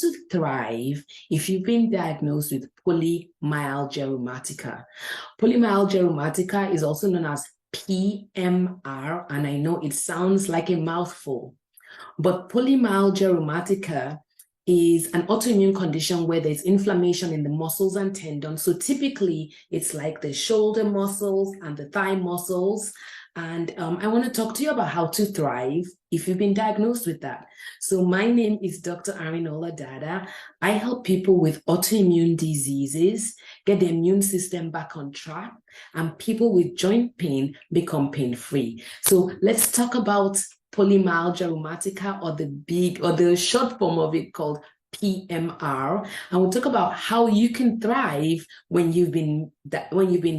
to thrive if you've been diagnosed with polymyalgia rheumatica. Polymyalgia rheumatica is also known as PMR, and I know it sounds like a mouthful, but polymyalgia rheumatica is an autoimmune condition where there's inflammation in the muscles and tendons. So typically it's like the shoulder muscles and the thigh muscles. And I want to talk to you about how to thrive if you've been diagnosed with that. So my name is Dr. Arinola Dada. I help people with autoimmune diseases get the immune system back on track, and people with joint pain become pain-free. So let's talk about polymyalgia rheumatica, or the short form of it called PMR, and we'll talk about how you can thrive when you've been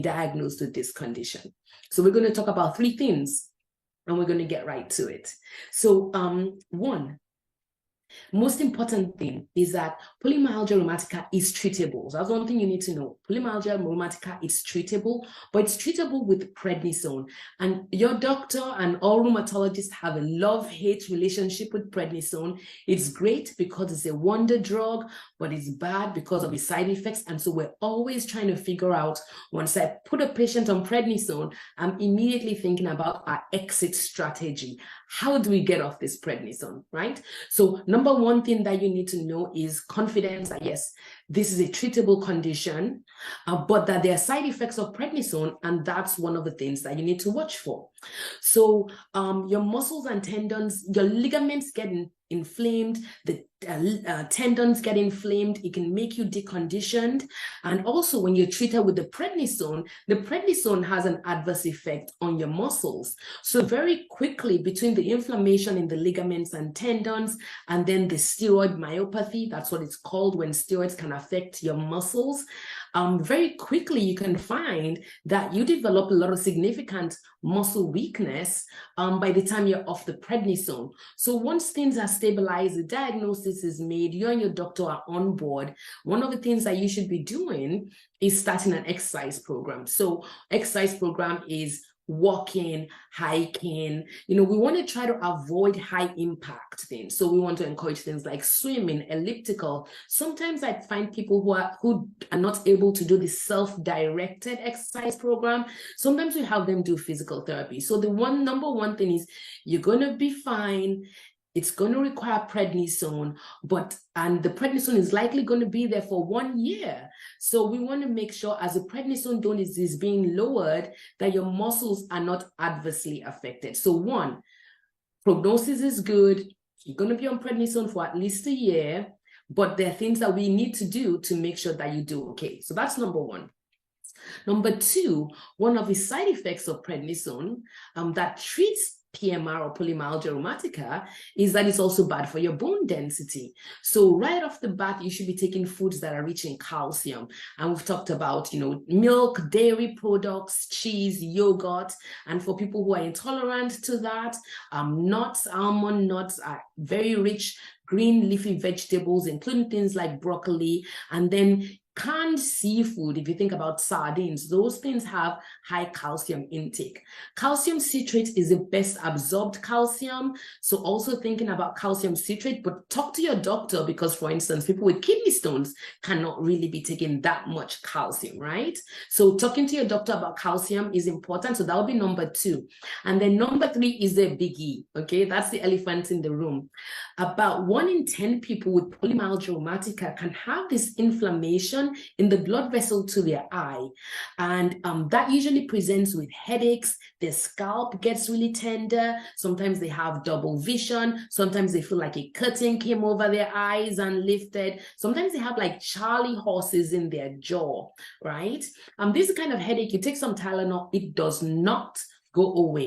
diagnosed with this condition. So we're going to talk about three things, and we're going to get right to it. So one most important thing is that polymyalgia rheumatica is treatable. So that's one thing you need to know. Polymyalgia rheumatica is treatable, but it's treatable with prednisone. And your doctor and all rheumatologists have a love-hate relationship with prednisone. It's great because it's a wonder drug, but it's bad because of its side effects. And so we're always trying to figure out, once I put a patient on prednisone, I'm immediately thinking about our exit strategy. How do we get off this prednisone, right? So number one thing that you need to know is confidence that yes, this is a treatable condition, but that there are side effects of prednisone, and that's one of the things that you need to watch for. So your muscles and tendons, your ligaments get inflamed, the tendons get inflamed, it can make you deconditioned. And also when you're treated with the prednisone has an adverse effect on your muscles. So very quickly, between the inflammation in the ligaments and tendons, and then the steroid myopathy, that's what it's called when steroids can affect your muscles, very quickly you can find that you develop a lot of significant muscle weakness by the time you're off the prednisone. So once things are stabilized, the diagnosis is made, you and your doctor are on board, one of the things that you should be doing is starting an exercise program. So exercise program is walking, hiking. You know, we want to try to avoid high impact things. So we want to encourage things like swimming, elliptical. Sometimes I find people who are not able to do the self-directed exercise program. Sometimes we have them do physical therapy. So the number one thing is you're going to be fine. It's going to require prednisone, and the prednisone is likely going to be there for 1 year. So we want to make sure as the prednisone dose is being lowered that your muscles are not adversely affected. So one, prognosis is good. You're going to be on prednisone for at least a year, but there are things that we need to do to make sure that you do okay. So that's number one. Number two, one of the side effects of prednisone that treats PMR or polymyalgia rheumatica is that it's also bad for your bone density. So right off the bat, you should be taking foods that are rich in calcium. And we've talked about, you know, milk, dairy products, cheese, yogurt. And for people who are intolerant to that, nuts, almond nuts are very rich green leafy vegetables, including things like broccoli. And then canned seafood, if you think about sardines, those things have high calcium intake. Calcium citrate is the best absorbed calcium. So also thinking about calcium citrate, but talk to your doctor because, for instance, people with kidney stones cannot really be taking that much calcium, right? So talking to your doctor about calcium is important. So that will be number two. And then number three is the biggie, okay? That's the elephant in the room. About 1 in 10 people with polymyalgia rheumatica can have this inflammation in the blood vessel to their eye, and that usually presents with headaches. Their scalp gets really tender. Sometimes they have double vision. Sometimes they feel like a curtain came over their eyes and lifted. Sometimes they have like Charlie horses in their jaw, right? This kind of headache, you take some Tylenol, it does not go away.